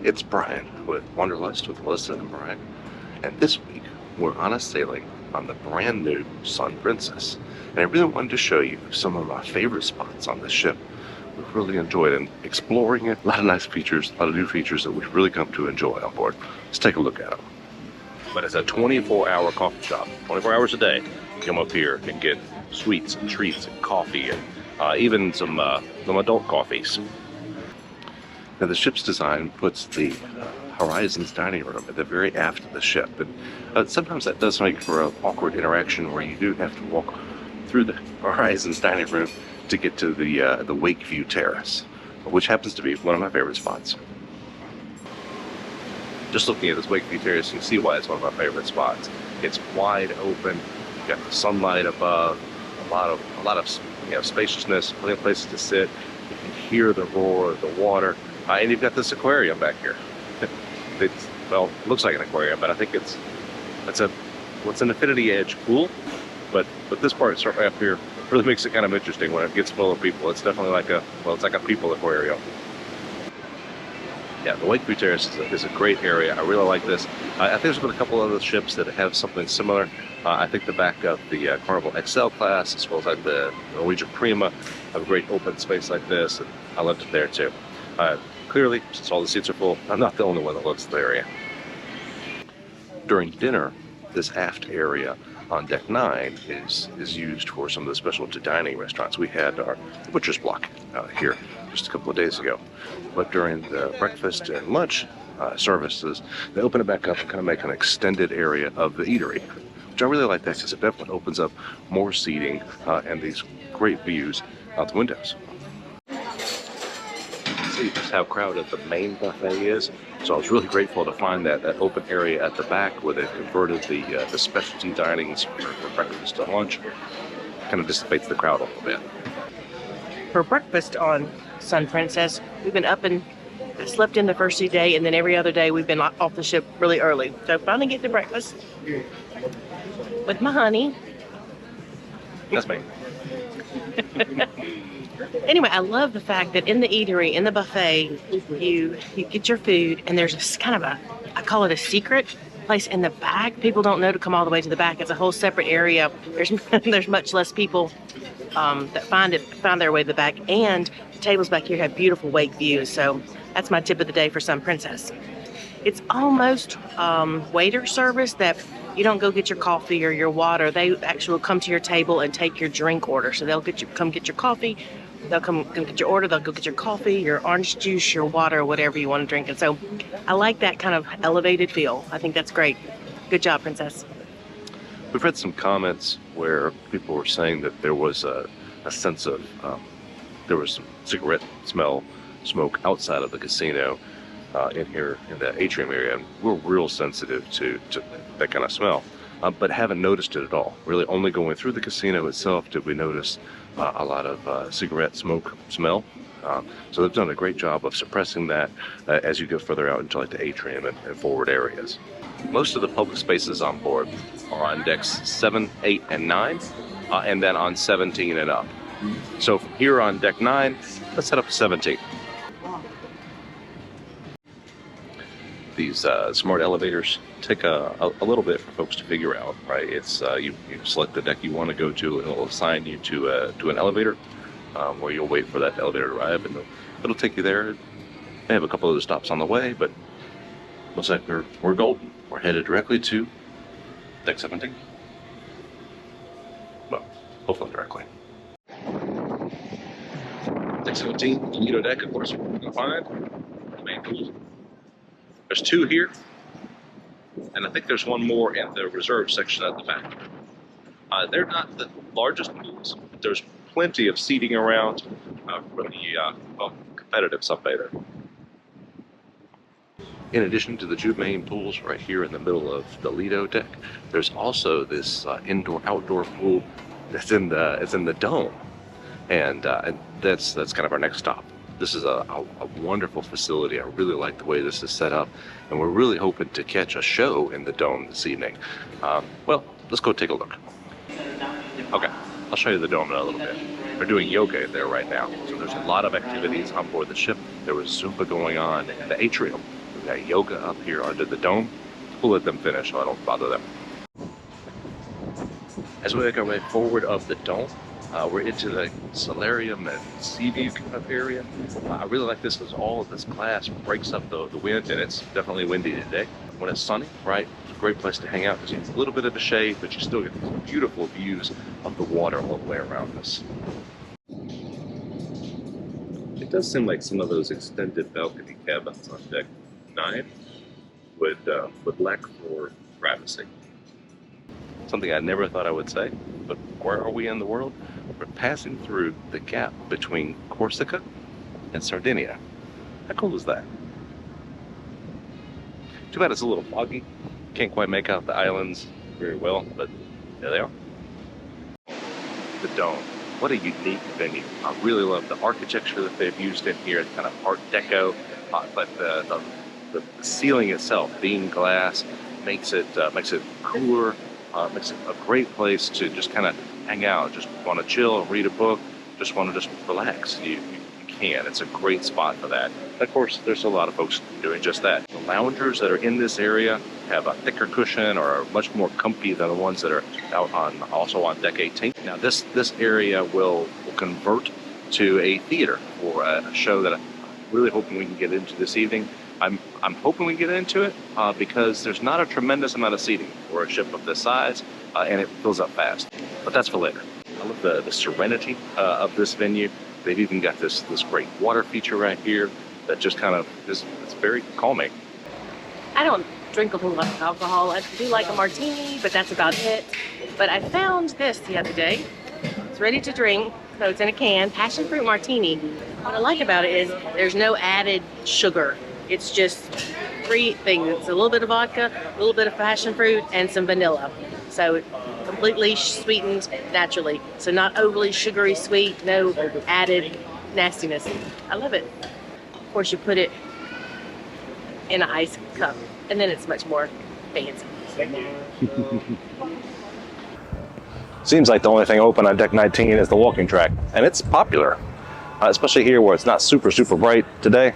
It's Brian with Wanderlust with Melissa and Brian, and this week we're on a sailing on the brand new Sun Princess. And I really wanted to show you some of my favorite spots on this ship. We've really enjoyed exploring it. A lot of nice features, a lot of new features that we've really come to enjoy on board. Let's take a look at them. But it's a 24-hour coffee shop, 24 hours a day. You come up here and get sweets and treats and coffee and even some adult coffees. Now the ship's design puts the Horizons dining room at the very aft of the ship, and sometimes that does make for an awkward interaction where you do have to walk through the Horizons dining room to get to the Wakeview Terrace, which happens to be one of my favorite spots. Just looking at this Wakeview Terrace, you can see why it's one of my favorite spots. It's wide open, you've got the sunlight above, a lot of spaciousness, plenty of places to sit. You can hear the roar of the water. And you've got this aquarium back here. It looks like an aquarium, but I think it's an infinity edge pool. But this part right up here really makes it kind of interesting when it gets full of people. It's definitely like it's like a people aquarium. Yeah, the Wakeview Terrace is a great area. I really like this. I think there's been a couple other ships that have something similar. I think the back of the Carnival XL class, as well as like the Norwegian Prima, have a great open space like this, and I loved it there too. Clearly, since all the seats are full, I'm not the only one that loves the area. During dinner, this aft area on deck 9 is used for some of the specialty dining restaurants. We had our butcher's block here just a couple of days ago. But during the breakfast and lunch services, they open it back up and kind of make an extended area of the eatery, which I really like that because it definitely opens up more seating and these great views out the windows. See just how crowded the main buffet is. So I was really grateful to find that open area at the back where they've converted the specialty dinings for breakfast and lunch. Kind of dissipates the crowd a little bit. For breakfast on Sun Princess, we've been up and slept in the first day, and then every other day we've been off the ship really early. So finally get to breakfast with my honey. That's me. Anyway, I love the fact that in the eatery, in the buffet, you get your food, and there's this kind of I call it a secret place in the back. People don't know to come all the way to the back. It's a whole separate area. There's much less people that find their way to the back, and the tables back here have beautiful wake views. So that's my tip of the day for Sun Princess. It's almost waiter service that you don't go get your coffee or your water. They actually will come to your table and take your drink order. So they'll come get your coffee. They'll come get your order. They'll go get your coffee, your orange juice, your water, whatever you want to drink. And so I like that kind of elevated feel. I think that's great. Good job, Princess. We've read some comments where people were saying that there was a sense of there was some cigarette smoke outside of the casino in here in the atrium area, and we're real sensitive to that kind of smell, but haven't noticed it at all. Really only going through the casino itself did we notice a lot of cigarette smoke smell. So they've done a great job of suppressing that as you go further out into like the atrium and forward areas. Most of the public spaces on board are on decks 7, 8, and 9, and then on 17 and up. So from here on deck 9, let's head up to 17. These smart elevators take a little bit for folks to figure out, right? It's you select the deck you want to go to, and it'll assign you to an elevator where you'll wait for that elevator to arrive, and it'll take you there. They have a couple of other stops on the way, but looks like we're golden. We're headed directly to deck 17. Well, hopefully directly. Deck 17, Lido deck, of course, we're going to find the main pool. There's 2 here, and I think there's one more in the reserve section at the back. They're not the largest pools, but there's plenty of seating around for the competitive sunbather. In addition to the 2 main pools right here in the middle of the Lido deck, there's also this indoor-outdoor pool that's in the dome, and that's kind of our next stop. This is a wonderful facility. I really like the way this is set up, and we're really hoping to catch a show in the dome this evening. Well, let's go take a look. Okay, I'll show you the dome in a little bit. They're doing yoga there right now, so there's a lot of activities on board the ship. There was Zumba going on in the atrium. We got yoga up here under the dome. We'll let them finish so I don't bother them. As we make our way forward of the dome, we're into the Salarium and sea view kind of area. I really like this because all of this glass breaks up the wind, and it's definitely windy today. When it's sunny, right, it's a great place to hang out because you have a little bit of the shade, but you still get these beautiful views of the water all the way around us. It does seem like some of those extended balcony cabins on deck 9 would lack for privacy. Something I never thought I would say, but where are we in the world? We're passing through the gap between Corsica and Sardinia. How cool is that? Too bad it's a little foggy. Can't quite make out the islands very well, but there they are. The Dome. What a unique venue. I really love the architecture that they've used in here. It's kind of Art Deco, but the ceiling itself, being glass, makes it cooler. Makes it a great place to just kind of hang out, just want to chill, read a book, just want to just relax. You can. It's a great spot for that. And of course, there's a lot of folks doing just that. The loungers that are in this area have a thicker cushion or are much more comfy than the ones that are out also on deck 18. Now this area will convert to a theater for a show that I'm really hoping we can get into this evening. I'm hoping we get into it because there's not a tremendous amount of seating for a ship of this size, and it fills up fast. But that's for later. I love the serenity of this venue. They've even got this great water feature right here that just kind of it's very calming. I don't drink a whole lot of alcohol. I do like a martini, but that's about it. But I found this the other day. It's ready to drink, so it's in a can, passion fruit martini. What I like about it is there's no added sugar. It's just 3 things. It's a little bit of vodka, a little bit of passion fruit, and some vanilla. So it completely sweetened naturally. So not overly sugary sweet, no added nastiness. I love it. Of course, you put it in an ice cup, and then it's much more fancy. Seems like the only thing open on deck 19 is the walking track, and it's popular, especially here where it's not super bright today.